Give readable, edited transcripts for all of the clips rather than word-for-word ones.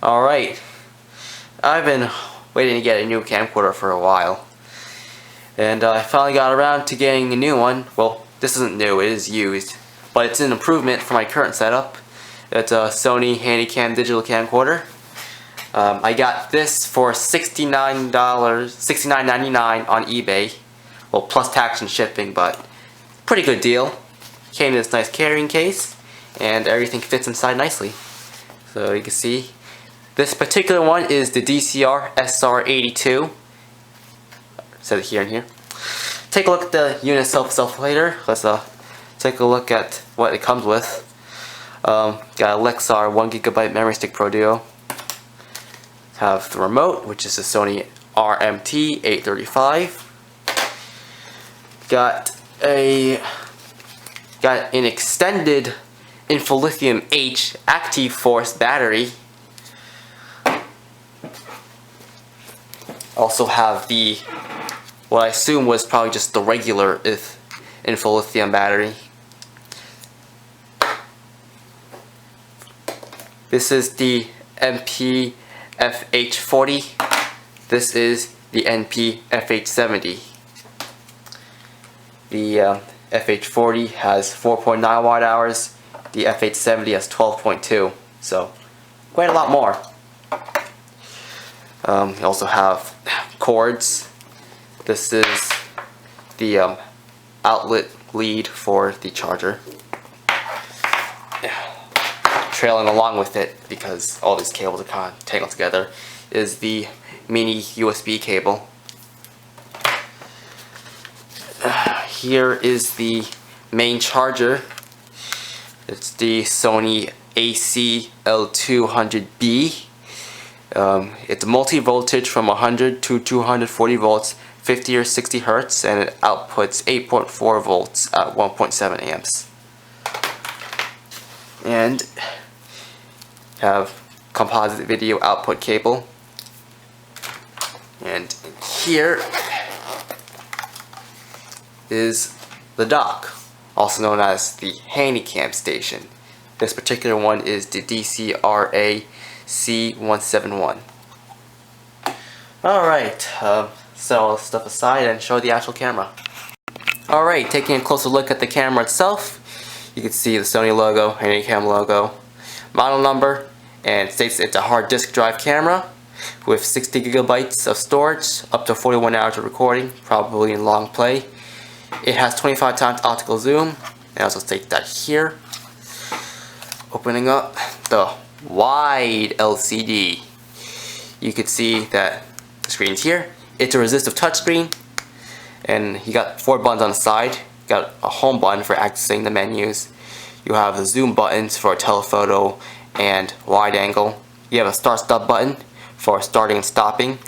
Alright, I've been waiting to get a new camcorder for a while, and I finally got around to getting a new one. Well, this isn't new, it is used, but it's an improvement for my current setup. It's a Sony Handycam digital camcorder. I got this for $69.99 on eBay, well, plus tax and shipping, but pretty good deal. Came in this nice carrying case, and everything fits inside nicely. So you can see, this particular one is the DCR-SR82. It says it here and here. Take a look at the unit itself later. Let's take a look at what it comes with. Got a Lexar 1GB memory stick Pro Duo. Have the remote, which is a Sony RMT835. Got an extended Infinithium H Active Force battery. Also have the, what I assume was probably just the regular Infinithium battery. This is the NP FH40. This is the NP FH70. The FH40 has 4.9 watt hours. The FH70 has 12.2. So quite a lot more. You also have cords. This is the outlet lead for the charger. Trailing along with it, because all these cables are kind of tangled together, is the mini USB cable. Here is the main charger. It's the Sony ACL200B. It's multi-voltage from 100 to 240 volts, 50 or 60 hertz, and it outputs 8.4 volts at 1.7 amps. And have composite video output cable. And here is the dock, also known as the Handycam station. This particular one is the DCR-SR82. Alright, set all this stuff aside and show the actual camera. Alright, taking a closer look at the camera itself, you can see the Sony logo, Handycam logo, model number, and it states it's a hard disk drive camera with 60 gigabytes of storage, up to 41 hours of recording, probably in long play. It has 25 times optical zoom, and also states that here. Opening up the wide LCD, you can see that the screen's here. It's a resistive touchscreen, and you got 4 buttons on the side. You got a home button for accessing the menus. You have the zoom buttons for telephoto and wide angle. You have a start-stop button for starting and stopping.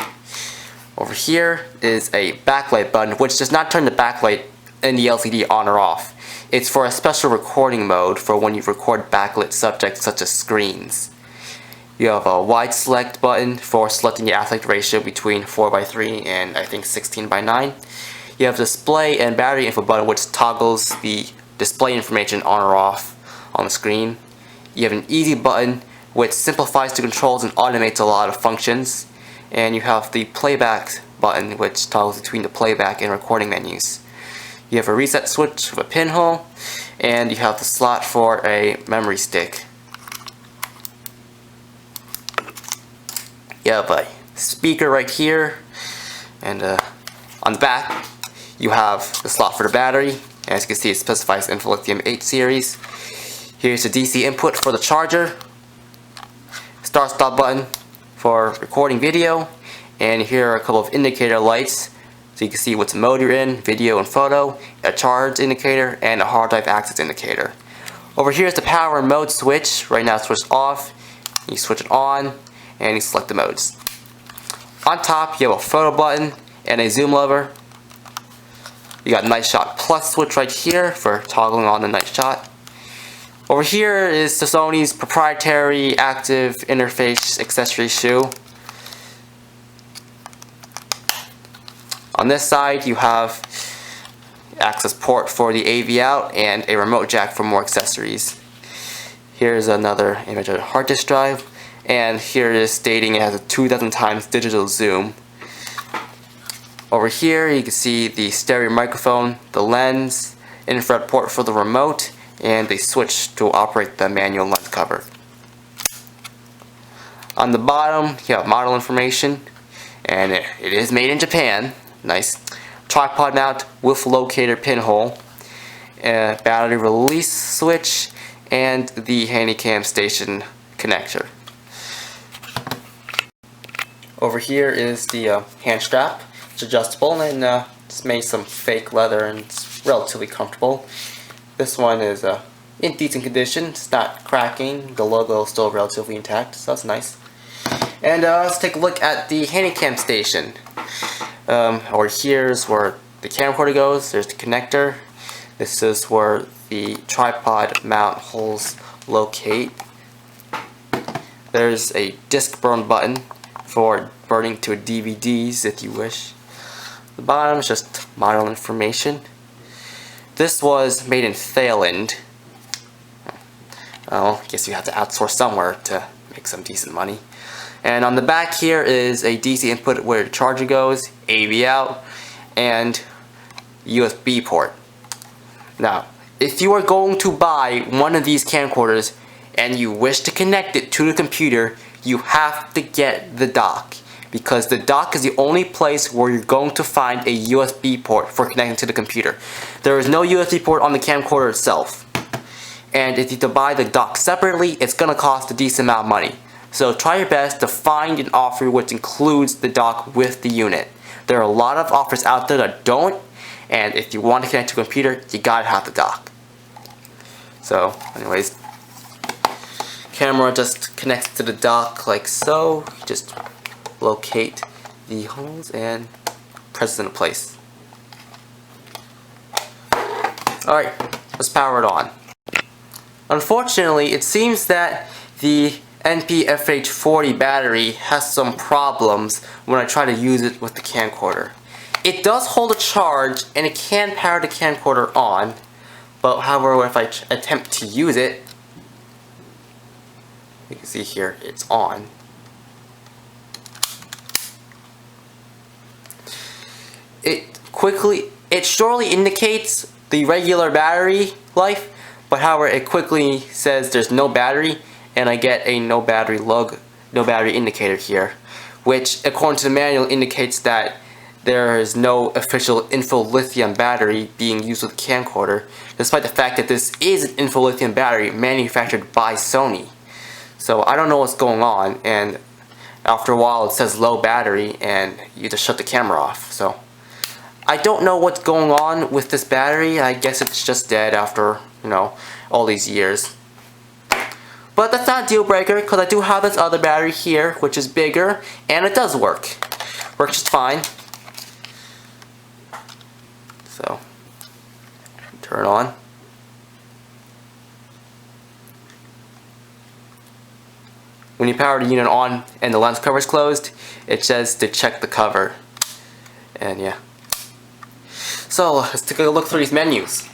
Over here is a backlight button, which does not turn the backlight in the LCD on or off. It's for a special recording mode for when you record backlit subjects such as screens. You have a wide select button for selecting the aspect ratio between 4:3 and I think 16:9. You have display and battery info button, which toggles the display information on or off on the screen. You have an easy button which simplifies the controls and automates a lot of functions. And you have the playback button, which toggles between the playback and recording menus. You have a reset switch with a pinhole, and you have the slot for a memory stick. You have a speaker right here, and on the back you have the slot for the battery. As you can see, it specifies Infinithium 8 series. Here's the DC input for the charger, start-stop button for recording video, and here are a couple of indicator lights so you can see what's mode you're in, video and photo, a charge indicator, and a hard drive access indicator. Over here is the power and mode switch. Right now it's switched off. You switch it on and you select the modes. On top you have a photo button and a zoom lever. You got Night Shot Plus switch right here for toggling on the night shot. Over here is the Sony's proprietary active interface accessory shoe. On this side you have access port for the AV out and a remote jack for more accessories. Here's another image of a hard disk drive, and here it is stating it has a 2,000 times digital zoom. Over here you can see the stereo microphone, the lens, infrared port for the remote, and the switch to operate the manual lens cover. On the bottom you have model information, and it is made in Japan. Nice. Tripod mount with locator pinhole, battery release switch, and the handycam station connector. Over here is the hand strap. It's adjustable, and it's made some fake leather, and it's relatively comfortable. This one is in decent condition. It's not cracking. The logo is still relatively intact, so that's nice. And let's take a look at the handycam station. Over here is where the camcorder goes. There's the connector. This is where the tripod mount holes locate. There's a disc burn button for burning to DVDs if you wish. The bottom is just model information. This was made in Thailand. Well, I guess you have to outsource somewhere to make some decent money. And on the back here is a DC input where the charger goes, AV out, and USB port. Now, if you are going to buy one of these camcorders and you wish to connect it to the computer, you have to get the dock, because the dock is the only place where you're going to find a USB port for connecting to the computer. There is no USB port on the camcorder itself, and if you have to buy the dock separately, it's going to cost a decent amount of money. So try your best to find an offer which includes the dock with the unit. There are a lot of offers out there that don't, and if you want to connect to a computer, you gotta have the dock. So anyways, camera just connects to the dock like so. You just locate the holes and press it into place. Alright, let's power it on. Unfortunately, it seems that the NP-FH40 battery has some problems when I try to use it with the camcorder. It does hold a charge and it can power the camcorder on, but however if I attempt to use it, you can see here it's on. It surely indicates the regular battery life, but however it quickly says there's no battery, and I get a no battery indicator here, which according to the manual indicates that there is no official info-lithium battery being used with the camcorder, despite the fact that this is an info-lithium battery manufactured by Sony. So I don't know what's going on, and after a while it says low battery and you just shut the camera off. So I don't know what's going on with this battery. I guess it's just dead after, all these years. But that's not a deal breaker, because I do have this other battery here, which is bigger, and it does work. Works just fine. So, turn on. When you power the unit on and the lens cover is closed, it says to check the cover. And yeah. So, let's take a look through these menus.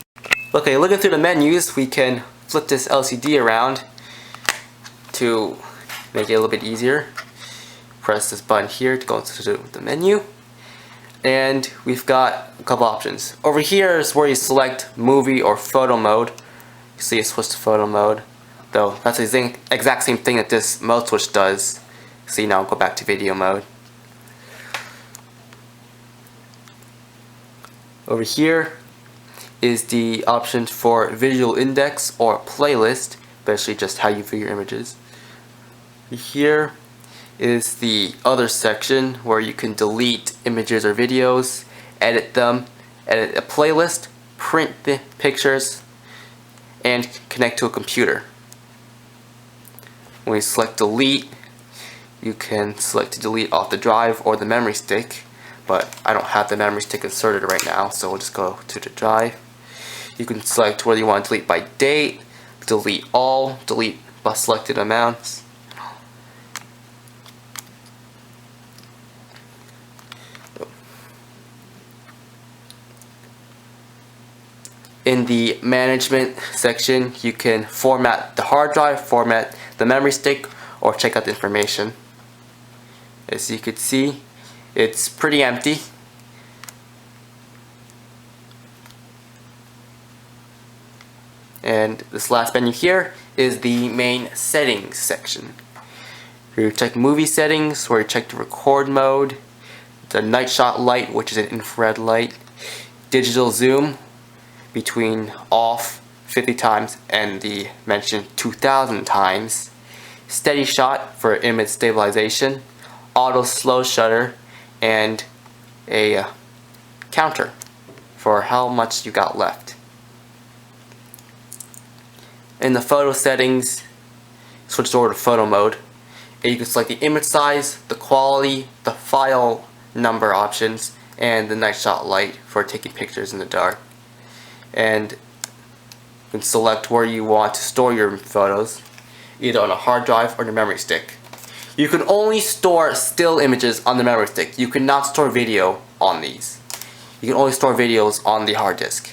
Okay, looking through the menus, we can flip this LCD around to make it a little bit easier. Press this button here to go into the menu, and we've got a couple options. Over here is where you select movie or photo mode. You see a switch to photo mode, though that's the exact same thing that this mode switch does. See, now go back to video mode. Over here is the option for visual index or playlist, basically just how you view your images. Here is the other section where you can delete images or videos, edit them, edit a playlist, print the pictures, and connect to a computer. When you select delete, you can select to delete off the drive or the memory stick, but I don't have the memory stick inserted right now, so we'll just go to the drive. You can select whether you want to delete by date, delete all, delete by selected amounts. In the management section, you can format the hard drive, format the memory stick, or check out the information. As you can see, it's pretty empty. And this last menu here is the main settings section. Here you check movie settings, where you check the record mode, the night shot light, which is an infrared light, digital zoom between off 50 times and the mentioned 2000 times, steady shot for image stabilization, auto slow shutter, and a counter for how much you got left. In the photo settings, switch over to photo mode, and you can select the image size, the quality, the file number options, and the night shot light for taking pictures in the dark. And you can select where you want to store your photos, either on a hard drive or the memory stick. You can only store still images on the memory stick. You cannot store video on these. You can only store videos on the hard disk.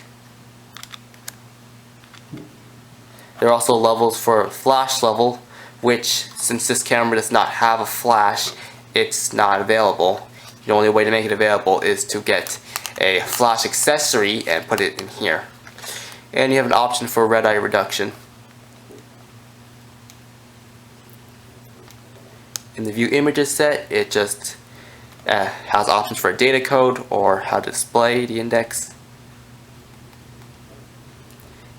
There are also levels for flash level, which, since this camera does not have a flash, it's not available. The only way to make it available is to get a flash accessory and put it in here. And you have an option for red eye reduction. In the view images set, it just has options for a data code or how to display the index.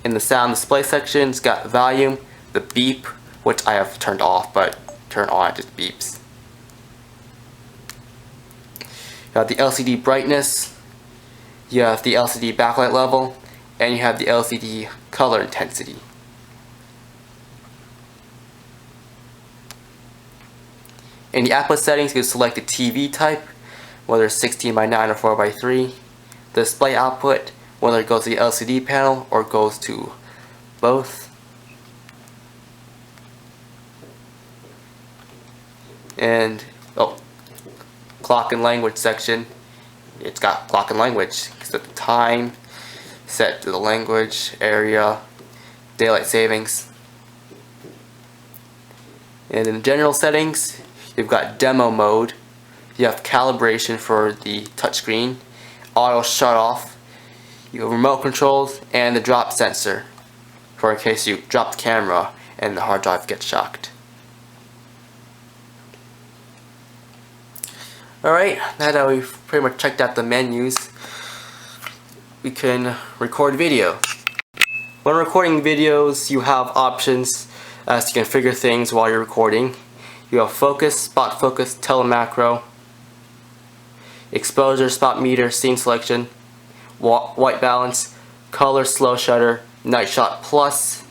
In the sound display section, it's got volume, the beep, which I have turned off, but turn on it just beeps. You have the LCD brightness, you have the LCD backlight level, and you have the LCD color intensity. In the output settings, you can select the TV type, whether it's 16:9 or 4:3. The display output, whether it goes to the LCD panel or goes to both. And clock and language section, it's got clock and language. Set the time, set to the language, area, daylight savings. And in the general settings, you've got demo mode, you have calibration for the touchscreen, auto shut off, you have remote controls, and the drop sensor for in case you drop the camera and the hard drive gets shocked. Alright, now that we've pretty much checked out the menus, we can record video. When recording videos, you have options as to configure things while you're recording. You have focus, spot focus, telemacro, exposure, spot meter, scene selection, white balance, color, slow shutter, night shot plus,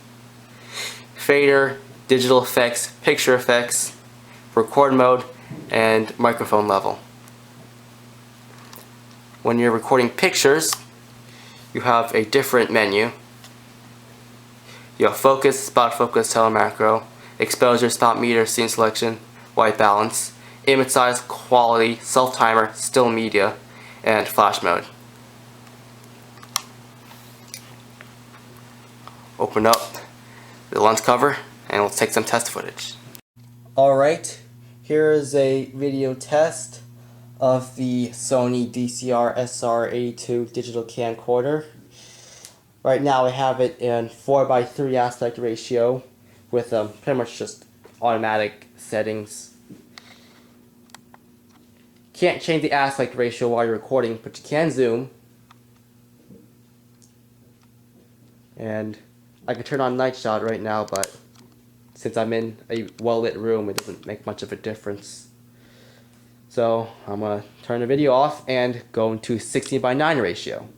fader, digital effects, picture effects, record mode, and microphone level. When you're recording pictures, you have a different menu. You have focus, spot focus, telemacro, exposure, spot meter, scene selection, white balance, image size, quality, self timer, still media, and flash mode. Open up the lens cover and we'll take some test footage. Alright, here is a video test of the Sony DCR-SR82 digital camcorder. Right now I have it in 4:3 aspect ratio with pretty much just automatic settings. Can't change the aspect ratio while you're recording, but you can zoom. And I can turn on night shot right now, but since I'm in a well-lit room, it doesn't make much of a difference. So I'm going to turn the video off and go into 16:9 ratio.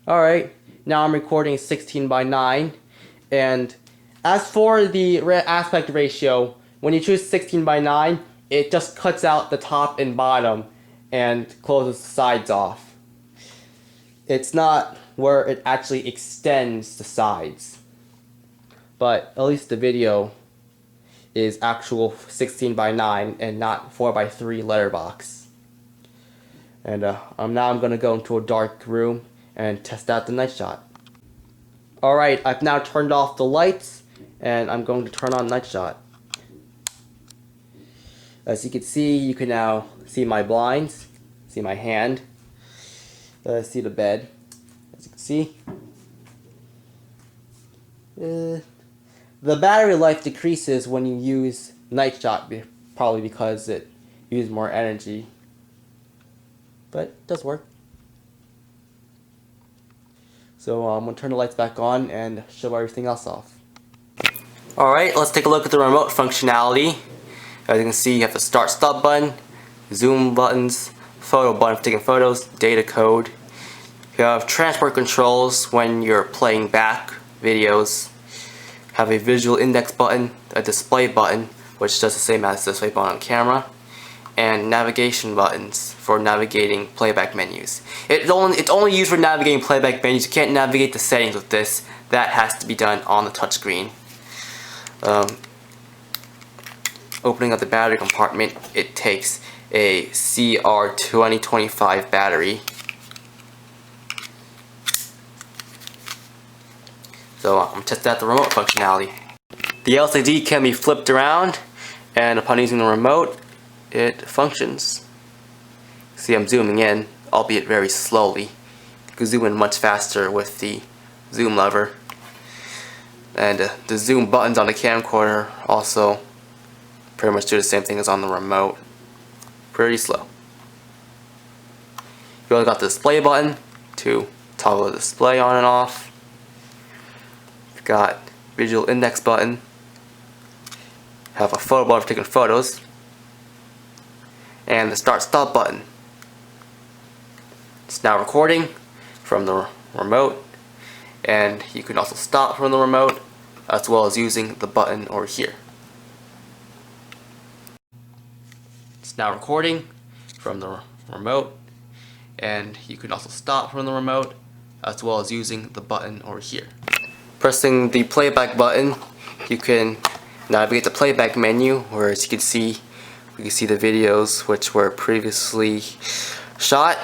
Alright, now I'm recording 16:9, and as for the aspect ratio, when you choose 16:9, it just cuts out the top and bottom and closes the sides off. It's not where it actually extends the sides, but at least the video is actual 16:9 and not 4:3 letterbox. And now I'm going to go into a dark room and test out the night shot. Alright, I've now turned off the lights and I'm going to turn on night shot. As you can see, you can now see my blinds, see my hand, see the bed. As you can see, the battery life decreases when you use night shot, probably because it uses more energy, but it does work. So I'm going to turn the lights back on and show everything else off. Alright, let's take a look at the remote functionality. As you can see, you have the start stop button, zoom buttons, photo button for taking photos, data code. You have transport controls when you're playing back videos. Have a visual index button, a display button, which does the same as the display button on camera, and navigation buttons for navigating playback menus. It's only used for navigating playback menus. You can't navigate the settings with this. That has to be done on the touchscreen. Opening up the battery compartment, it takes a CR2025 battery. So I'm testing out the remote functionality. The LCD can be flipped around, and upon using the remote, it functions. See, I'm zooming in, albeit very slowly. You can zoom in much faster with the zoom lever. And the zoom buttons on the camcorder also pretty much do the same thing as on the remote. Pretty slow. You also got the display button to toggle the display on and off. You've got visual index button. Have a photo button for taking photos. And the start stop button. It's now recording from the remote, and you can also stop from the remote as well as using the button over here. It's now recording from the remote, and you can also stop from the remote as well as using the button over here. Pressing the playback button, you can navigate the playback menu, where as you can see, we can see the videos which were previously shot.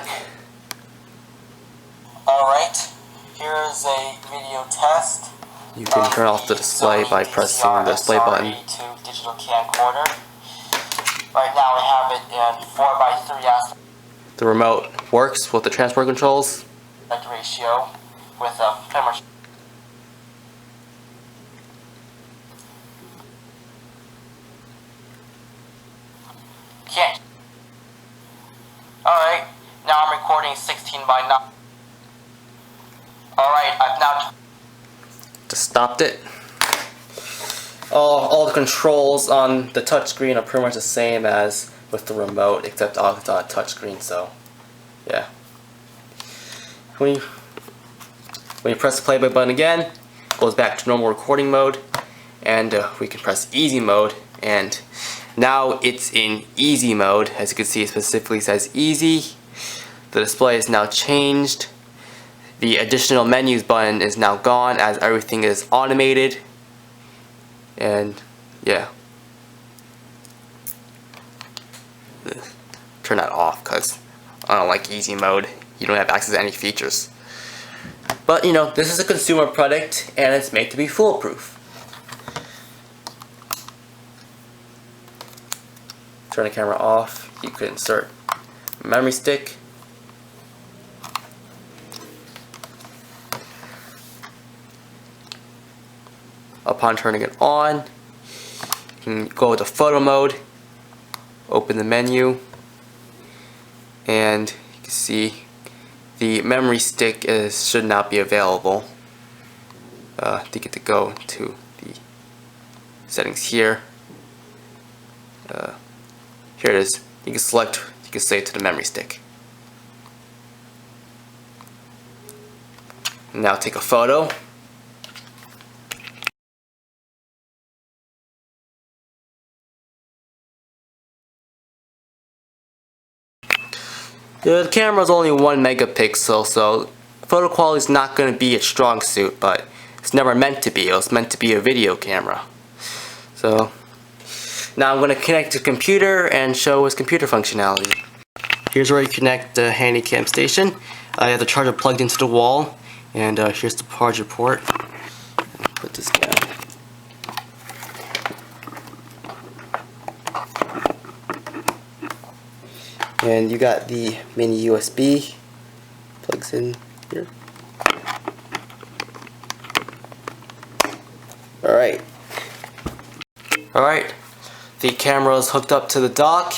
Alright, here's a video test. You can turn off the display by pressing the display button. DCR-SR82 digital camcorder. Right now we have it in 4:3 aspect The remote works with the transport controls. ratio with a camera. Can't. Alright, now I'm recording 16:9. Alright, I've now Just stopped it. All the controls on the touchscreen are pretty much the same as with the remote, except it's on a touchscreen, so yeah. When you press the playback button again, it goes back to normal recording mode, and we can press easy mode, and now it's in easy mode. As you can see, it specifically says easy. The display is now changed. The additional menus button is now gone as everything is automated. And yeah. Turn that off because I don't like easy mode. You don't have access to any features. But you know, this is a consumer product and it's made to be foolproof. Turn the camera off. You can insert a memory stick. Upon turning it on, you can go to photo mode, open the menu, and you can see the memory stick should not be available. To get to go to the settings here. Here it is. You can select, you can save to the memory stick. Now take a photo. The camera is only 1 megapixel, so photo quality is not going to be its strong suit, but it's never meant to be. It was meant to be a video camera. So now I'm going to connect to the computer and show its computer functionality. Here's where you connect the Handycam station. I have the charger plugged into the wall, and here's the charger port. Put this down. And you got the mini USB, plugs in here. Alright. Alright, the camera is hooked up to the dock,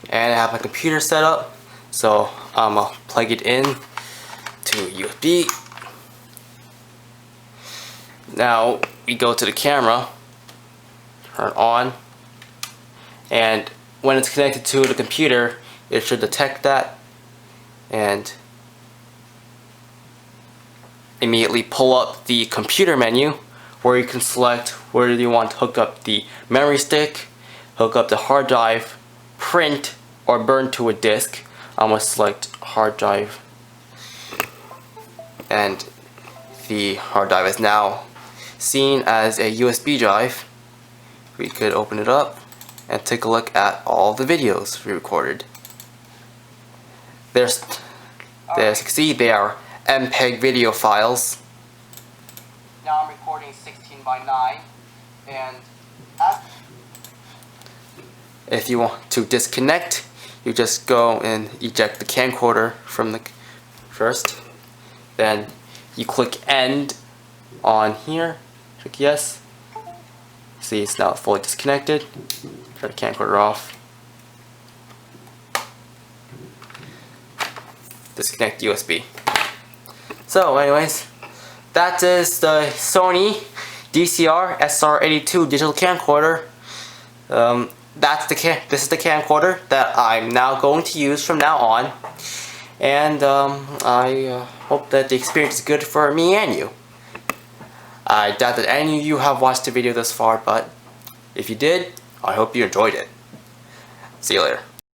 and I have my computer set up, so I'm gonna plug it in to USB. Now we go to the camera, turn on, and when it's connected to the computer, it should detect that and immediately pull up the computer menu where you can select where you want to hook up the memory stick, hook up the hard drive, print, or burn to a disk. I'm going to select hard drive, and the hard drive is now seen as a USB drive. We could open it up and take a look at all the videos we recorded. As you can see, they are MPEG video files. Now I'm recording 16:9, and if you want to disconnect, you just go and eject the camcorder from the first. Then you click end on here, click yes. See, it's now fully disconnected. Turn the camcorder off. Disconnect USB. So anyways, that is the Sony DCR-SR82 digital camcorder. This is the camcorder that I'm now going to use from now on, and I hope that the experience is good for me and you. I doubt that any of you have watched the video this far, but if you did, I hope you enjoyed it. See you later.